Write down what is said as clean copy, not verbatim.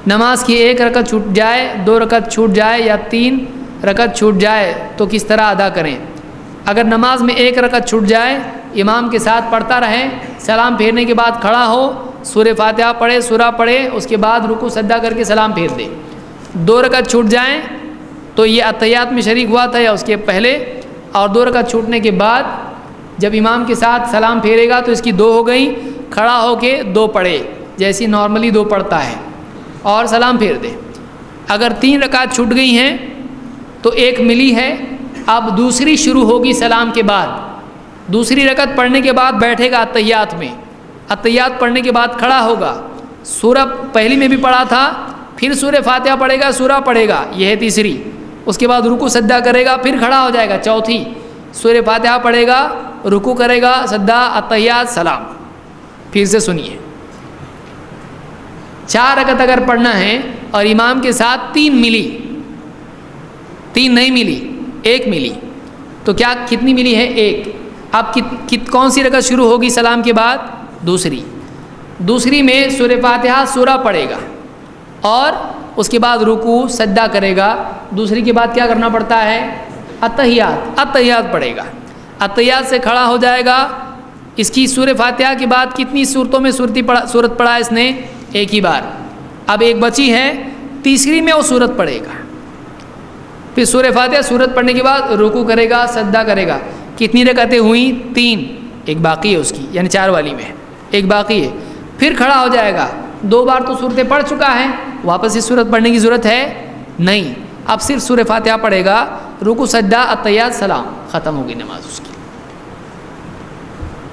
نماز کی 1 رکعت چھوٹ جائے، 2 رکعت چھوٹ جائے یا 3 رکعت چھوٹ جائے تو کس طرح ادا کریں؟ اگر نماز میں 1 رکعت چھوٹ جائے، امام کے ساتھ پڑھتا رہے، سلام پھیرنے کے بعد کھڑا ہو، سورہ فاتحہ پڑھے، سورہ پڑھے، اس کے بعد رکوع سجدہ کر کے سلام پھیر دے۔ 2 رکعت چھوٹ جائیں تو یہ اتحیات میں شریک ہوا تھا یا اس کے پہلے، اور 2 رکعت چھوٹنے کے بعد جب امام کے ساتھ سلام پھیرے گا تو اس کی 2 ہو گئی، کھڑا ہو کے 2 پڑھے جیسی نارملی 2 پڑھتا ہے اور سلام پھیر دے۔ اگر 3 رکعت چھوٹ گئی ہیں تو 1 ملی ہے، اب دوسری شروع ہوگی سلام کے بعد، دوسری رکعت پڑھنے کے بعد بیٹھے گا اتحیات میں، اتحیات پڑھنے کے بعد کھڑا ہوگا، سورہ پہلی میں بھی پڑھا تھا، پھر سورہ فاتحہ پڑھے گا، سورہ پڑھے گا، یہ ہے تیسری، اس کے بعد رکوع سجدہ کرے گا، پھر کھڑا ہو جائے گا، چوتھی، سورہ فاتحہ پڑھے گا، رکوع کرے گا، سجدہ، اتحیات، سلام۔ پھر سے سنیے، 4 رکعت اگر پڑھنا ہے اور امام کے ساتھ 3 ملی، 3 نہیں ملی، 1 ملی، تو کیا کتنی ملی ہے؟ 1۔ اب کون سی رکعت شروع ہوگی سلام کے بعد؟ دوسری میں سورہ فاتحہ سورہ پڑھے گا اور اس کے بعد رکوع سجدہ کرے گا، دوسری کے بعد کیا کرنا پڑتا ہے؟ اتحیات پڑھے گا، اتحیات سے کھڑا ہو جائے گا۔ اس کی سورہ فاتحہ کے بعد کتنی صورتوں میں سورت پڑھا اس نے؟ 1 ہی بار، اب 1 بچی ہے، تیسری میں وہ سورت پڑھے گا، پھر سورہ فاتحہ سورت پڑھنے کے بعد رکوع کرے گا، سجدہ کرے گا۔ کتنی رکعتیں ہوئیں؟ 3، 1 باقی ہے اس کی، یعنی 4 والی میں 1 باقی ہے، پھر کھڑا ہو جائے گا۔ 2 بار تو صورتیں پڑھ چکا ہے، واپس اس صورت پڑھنے کی ضرورت ہے نہیں، اب صرف سورہ فاتحہ پڑھے گا، رکوع سجدہ اتحیات سلام، ختم ہوگی نماز اس کی۔